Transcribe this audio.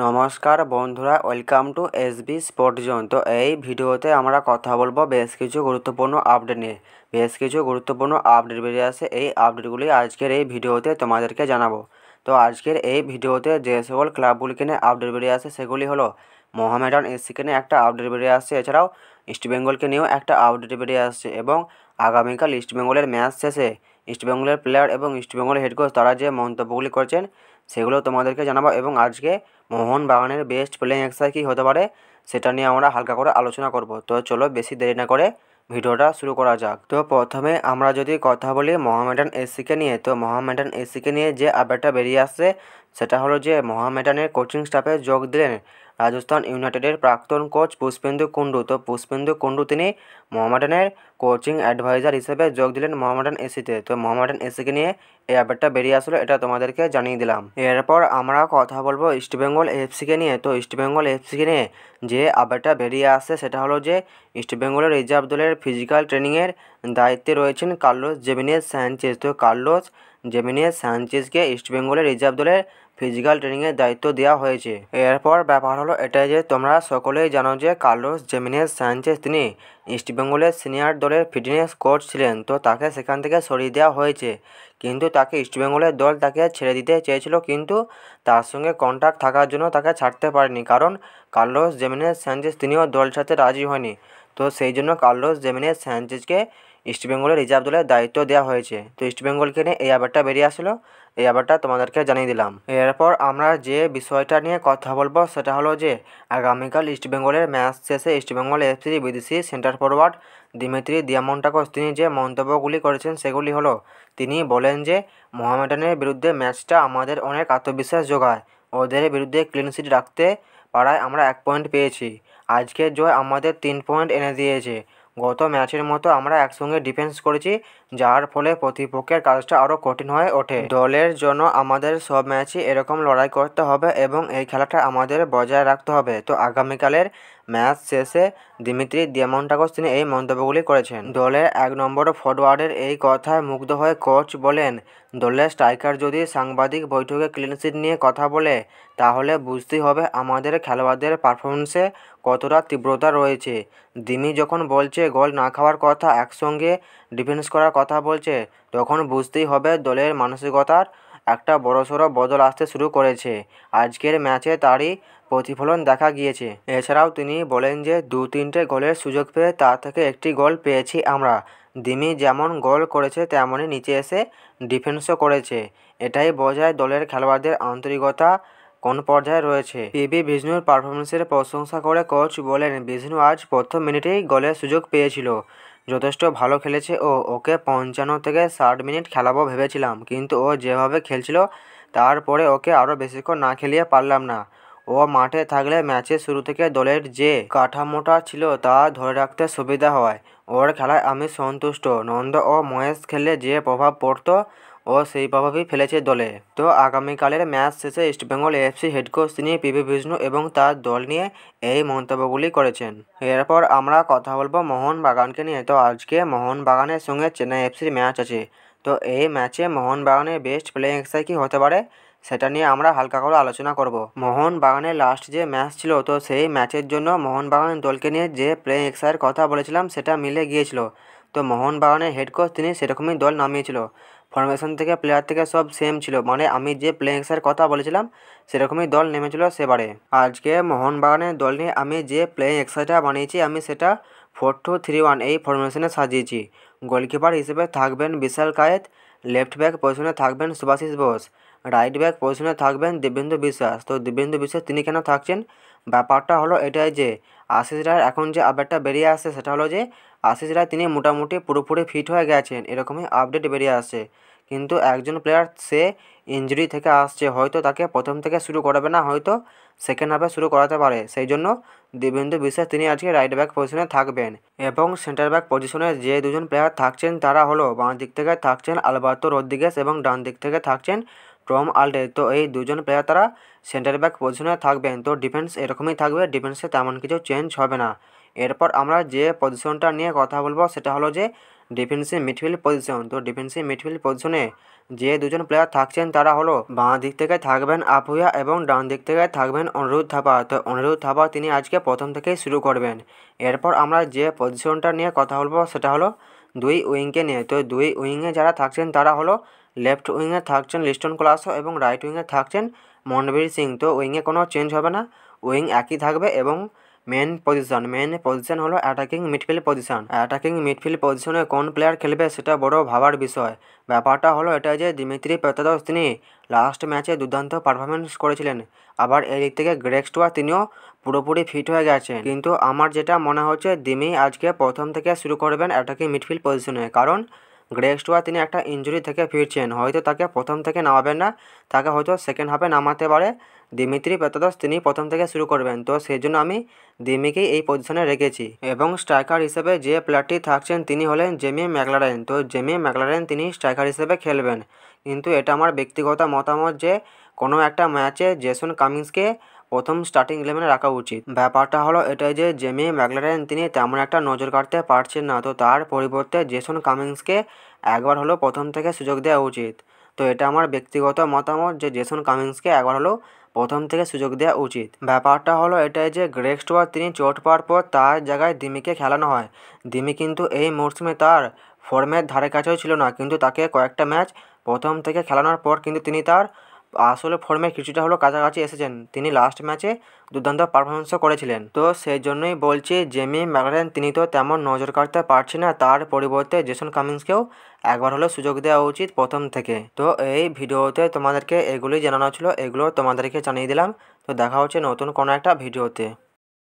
নমস্কার বন্ধুরা, welcome to SB sport zone. তো এই ভিডিওতে আমরা কথা বলবো বেশ কিছু গুরুত্বপূর্ণ আপডেট নিয়ে। বেশ কিছু গুরুত্বপূর্ণ আপডেট বেরিয়ে আসে, এই আপডেটগুলি আজকের এই ভিডিওতে তোমাদেরকে জানাবো। তো আজকের এই ভিডিওতে যে সকল ক্লাবগুলিকে নিয়ে আপডেট বেরিয়ে আসে সেগুলি হলো মোহামেডান এসসিকে নিয়ে একটা আপডেট বেরিয়ে আসছে, এছাড়াও ইস্টবেঙ্গলকে নিয়েও একটা আপডেট বেরিয়ে আসছে এবং আগামীকাল ইস্টবেঙ্গলের ম্যাচ শেষে ইস্টবেঙ্গলের প্লেয়ার এবং ইস্টবেঙ্গলের হেড কোচ তারা যে মন্তব্যগুলি করছেন সেগুলো তোমাদেরকে জানাবো এবং আজকে মোহনবাগানের বেস্ট প্লেইং এক্সারসাইজ কী হতে পারে সেটা নিয়ে আমরা হালকা করে আলোচনা করব। তো চলো বেশি দেরি না করে ভিডিওটা শুরু করা যাক। তো প্রথমে আমরা যদি কথা বলি মোহামেডান এসসিকে নিয়ে, তো মোহামেডান এসসিকে নিয়ে যে আপডেটটা বেরিয়ে আসছে সেটা হলো যে মোহামেডানের কোচিং স্টাফে যোগ দিলেন রাজস্থান ইউনাইটেডের প্রাক্তন কোচ পুষ্পেন্দু কুন্ডু। তো পুষ্পেন্দু কুন্ডু তিনি মোহামেডানের কোচিং অ্যাডভাইজার হিসেবে যোগ দিলেন মোহামেডান এসসিতে। তো মোহামেডান এসসিকে নিয়ে এই আপডেটটা বেরিয়ে আসলো, এটা তোমাদেরকে জানিয়ে দিলাম। এরপর আমরা কথা বলবো ইস্টবেঙ্গল এফসিকে নিয়ে। তো ইস্টবেঙ্গল এফসিকে নিয়ে যে আপডেটটা বেরিয়ে আসছে সেটা হলো যে ইস্টবেঙ্গলের রিজার্ভ দলের ফিজিক্যাল ট্রেনিংয়ের দায়িত্বে রয়েছেন কার্লোস জেমিনেজ স্যানচেজ। তো কার্লোস জেমিনেজ স্যানচেজকে ইস্টবেঙ্গলের রিজার্ভ দলের ফিজিক্যাল ট্রেনিংয়ের দায়িত্ব দেওয়া হয়েছে। এরপর ব্যাপার হলো এটাই যে তোমরা সকলেই জানো যে কার্লোস জেমিনেজ স্যানচেজ তিনি ইস্টবেঙ্গলের সিনিয়র দলের ফিটনেস কোচ ছিলেন। তো তাকে সেখান থেকে সরিয়ে দেওয়া হয়েছে, কিন্তু তাকে ইস্টবেঙ্গলের দল তাকে ছেড়ে দিতে চেয়েছিল, কিন্তু তার সঙ্গে কন্ট্যাক্ট থাকার জন্য তাকে ছাড়তে পারেনি, কারণ কার্লোস জেমিনেজ স্যানচেজ তিনিও দল ছাড়তে রাজি হয়নি। তো সেই জন্য কার্লোস জেমিনেজ স্যানচেজকে ইস্টবেঙ্গলের রিজার্ভ দলের দায়িত্ব দেওয়া হয়েছে। তো ইস্টবেঙ্গলকে নিয়ে এই আপডেটটা বেরিয়ে আসলো, এই আপডেটটা তোমাদেরকে জানিয়ে দিলাম। এরপর আমরা যে বিষয়টা নিয়ে কথা বলবো সেটা হলো যে আগামীকাল ইস্টবেঙ্গলের ম্যাচ শেষে ইস্টবেঙ্গল এফসির বিদেশি সেন্টার ফরওয়ার্ড দিমিত্রি দিয়ামন্টাকোস তিনি যে মন্তব্যগুলি করেছেন সেগুলি হলো, তিনি বলেন যে মোহামেডানের বিরুদ্ধে ম্যাচটা আমাদের অনেক আত্মবিশ্বাস যোগায়। ওদের বিরুদ্ধে ক্লিন শিট রাখতে পারায় আমরা 1 পয়েন্ট পেয়েছি। আজকের জয় আমাদের 3 পয়েন্ট এনে দিয়েছে। গত ম্যাচের মতো আমরা একসঙ্গে ডিফেন্স করেছি, যার ফলে প্রতিপক্ষের কাজটা আরও কঠিন হয়ে ওঠে। দলের জন্য আমাদের সব ম্যাচই এরকম লড়াই করতে হবে এবং এই খেলাটা আমাদের বজায় রাখতে হবে। তো আগামীকালের ম্যাচ শেষে দিমিত্রি দিয়ামন্টাকোস তিনি এই মন্তব্যগুলি করেছেন। দলের 1 নম্বর ফরওয়ার্ডের এই কথায় মুগ্ধ হয়ে কোচ বলেন, দলের স্ট্রাইকার যদি সাংবাদিক বৈঠকে ক্লিন শিট নিয়ে কথা বলে তাহলে বুঝতেই হবে আমাদের খেলোয়াড়দের পারফরমেন্সে কতটা তীব্রতা রয়েছে। দিমি যখন বলছে গোল না খাওয়ার কথা, একসঙ্গে ডিফেন্স করার কথা বলছে, তখন বুঝতেই হবে দলের মানসিকতার একটা বড়সড় বদল আসতে শুরু করেছে। আজকের ম্যাচে তারই প্রতিফলন দেখা গিয়েছে। এছাড়াও তিনি বলেন যে 2-3টে গোলের সুযোগ পেয়ে তা থেকে একটি গোল পেয়েছি আমরা। দিমি যেমন গোল করেছে তেমনই নিচে এসে ডিফেন্সও করেছে। এটাই বোঝায় দলের খেলোয়াড়দের আন্তরিকতা কোন পর্যায়ে রয়েছে। পিবি বিষ্ণুর পারফরমেন্সের প্রশংসা করে কোচ বলেন, বিষ্ণু আজ প্রথম মিনিটেই গোলের সুযোগ পেয়েছিল, যথেষ্ট ভালো খেলেছে ও। ওকে 55 থেকে 60 মিনিট খেলাবো ভেবেছিলাম, কিন্তু ও যেভাবে খেলছিল তারপরে ওকে আরও বেশিক্ষণ না খেলিয়ে পারলাম না। ও মাঠে থাকলে ম্যাচের শুরু থেকে দলের যে কাঠামোটা ছিল তা ধরে রাখতে সুবিধা হয়। ওর খেলায় আমি সন্তুষ্ট। নন্দ ও মহেশ খেললে যে প্রভাব পড়তো ও সেই প্রভাবই ফেলেছে দলে। তো আগামীকালের ম্যাচ শেষে ইস্টবেঙ্গল এফসি হেড কোচ তিনি পিবি বিষ্ণু এবং তার দল নিয়ে এই মন্তব্যগুলি করেছেন। এরপর আমরা কথা বলবো মোহনবাগানকে নিয়ে। তো আজকে মোহনবাগানের সঙ্গে চেন্নাই এফসির ম্যাচ আছে। তো এই ম্যাচে মোহনবাগানের বেস্ট প্লেইং এক্সারসাইজ কী হতে পারে সেটা নিয়ে আমরা হালকা করে আলোচনা করব। মোহনবাগানের লাস্ট যে ম্যাচ ছিল, তো সেই ম্যাচের জন্য মোহনবাগানের দলকে নিয়ে যে প্লেইং এক্সারসাইজের কথা বলেছিলাম সেটা মিলে গিয়েছিল। তো মোহনবাগানের হেড কোচ তিনি সেরকমই দল নামিয়েছিল, ফরমেশন থেকে প্লেয়ার থেকে সব সেম ছিল, মানে আমি যে প্লেইং এক্সারসাইজের কথা বলেছিলাম সেরকমই দল নেমেছিল সেবারে। আজকে মোহনবাগানের দল নিয়ে আমি যে প্লেইং এক্সারসাইজটা বানিয়েছি আমি সেটা 4-2-3-1 এই ফরমেশনে সাজিয়েছি। গোলকিপার হিসেবে থাকবেন বিশাল কায়েত, লেফট ব্যাক পজিশনে থাকবেন সুভাশিস বোস, রাইট ব্যাক পজিশনে থাকবেন দিব্যেন্দু বিশ্বাস। তো দিব্যেন্দু বিশ্বাস তিনি কেন থাকছেন, ব্যাপারটা হলো এটাই যে আশিস রায়ের এখন যে আপডেটটা বেরিয়ে আসছে সেটা হলো যে আশিস রায় তিনি মোটামুটি পুরোপুরি ফিট হয়ে গেছেন, এরকমই আপডেট বেরিয়ে আসছে। কিন্তু একজন প্লেয়ার সে ইনজুরি থেকে আসছে, হয়তো তাকে প্রথম থেকে শুরু করাবে না, হয়তো সেকেন্ড হাফে শুরু করাতে পারে। সেই জন্য দিব্যেন্দু বিশ্বাস তিনি আজকে রাইট ব্যাক পজিশনে থাকবেন এবং সেন্টার ব্যাক পজিশনে যে দুজন প্লেয়ার থাকছেন তারা হলো বাঁ দিক থেকে থাকছেন আলবার্তো রদ্রিগেজ এবং ডান দিক থেকে থাকছেন টম আলডে। তো এই দুজন প্লেয়ার তারা সেন্টার ব্যাক পজিশনে থাকবেন। তো ডিফেন্স এরকমই থাকবে, ডিফেন্সে তেমন কিছু চেঞ্জ হবে না। এরপর আমরা যে পজিশনটা নিয়ে কথা বলবো সেটা হলো যে ডিফেন্সিভ মিডফিল্ড পজিশন। তো ডিফেন্সিভ মিডফিল্ড পজিশনে যে দুজন প্লেয়ার থাকছেন তারা হলো বাঁ দিক থেকে থাকবেন আপুয়া এবং ডান দিক থেকে থাকবেন অনিরুদ্ধ থাপা। তো অনিরুদ্ধ থাপা তিনি আজকে প্রথম থেকেই শুরু করবেন। এরপর আমরা যে পজিশনটা নিয়ে কথা বলবো সেটা হলো দুই উইংকে নিয়ে। তো দুই উইংয়ে যারা থাকছেন তারা হলো লেফট উইংয়ে থাকছেন লিস্টন কোলাসো এবং রাইট উইংয়ে থাকছেন মনবীর সিং। তো উইংয়ে কোনো চেঞ্জ হবে না, উইং একই থাকবে এবং মেন পজিশন হলো attacking midfield position. Attacking midfield পজিশনে কোন প্লেয়ার খেলবে সেটা বড় ভাবার বিষয়। ব্যাপারটা হলো এটা যে দিমিত্রি পেত্রাদোস তিনি লাস্ট ম্যাচে দুর্দান্ত পারফরমেন্স করেছিলেন, আবার এই দিক থেকে গ্রেগ স্টুয়ার্ট তিনিও পুরোপুরি ফিট হয়ে গেছেন। কিন্তু আমার যেটা মনে হচ্ছে দিমি আজকে প্রথম থেকে শুরু করবেন অ্যাটাকিং মিডফিল্ড পজিশনে, কারণ গ্রেগ স্টুয়ার্ট তিনি একটা ইনজুরি থেকে ফিরছেন, হয়তো তাকে প্রথম থেকে নামাবেন না, তাকে হয়তো সেকেন্ড হাফে নামাতে পারে। দিমিত্রি পেত্রাদোস তিনি প্রথম থেকে শুরু করবেন, তো সেই জন্য আমি দিমিকেই এই পজিশনে রেখেছি। এবং স্ট্রাইকার হিসেবে যে প্লেয়ারটি থাকছেন তিনি হলেন জেমি ম্যাকলারেন। তো জেমি ম্যাকলারেন তিনি স্ট্রাইকার হিসেবে খেলবেন, কিন্তু এটা আমার ব্যক্তিগত মতামত যে কোনো একটা ম্যাচে জেসন কামিন্সকে প্রথম স্টার্টিং 11-এ রাখা উচিত। ব্যাপারটা হলো এটাই যে জেমি ম্যাকলারেন তিনি তেমন একটা নজর কাটতে পারছেন না, তো তার পরিবর্তে জেসন কামিন্সকে একবার হলেও প্রথম থেকে সুযোগ দেওয়া উচিত। তো এটা আমার ব্যক্তিগত মতামত যে জেসন কামিন্সকে একবার হলেও প্রথম থেকে সুযোগ দেওয়া উচিত। ব্যাপারটা হলো এটাই যে গ্রেগ স্টুয়ার্ট তিনি চোট পাওয়ার পর তার জায়গায় দিমিকে খেলানো হয়। দিমি কিন্তু এই মরশুমে তার ফর্মের ধারে কাছেও ছিল না, কিন্তু তাকে কয়েকটা ম্যাচ প্রথম থেকে খেলানোর পর কিন্তু তিনি তার আসলে ফর্মের কিছুটা হলো কাছাকাছি এসেছেন। তিনি লাস্ট ম্যাচে দুর্দান্ত পারফরমেন্সও করেছিলেন। তো সেই জন্যই বলছি জেমি ম্যাকলারেন তিনি তো তেমন নজর কাটতে পারছে না, তার পরিবর্তে জেসন কামিন্সকেও একবার হলেও সুযোগ দেওয়া উচিত প্রথম থেকে। তো এই ভিডিওতে তোমাদেরকে এগুলোই জানানো ছিল, এগুলো তোমাদেরকে জানিয়ে দিলাম। তো দেখা হচ্ছে নতুন কোনো একটা ভিডিওতে।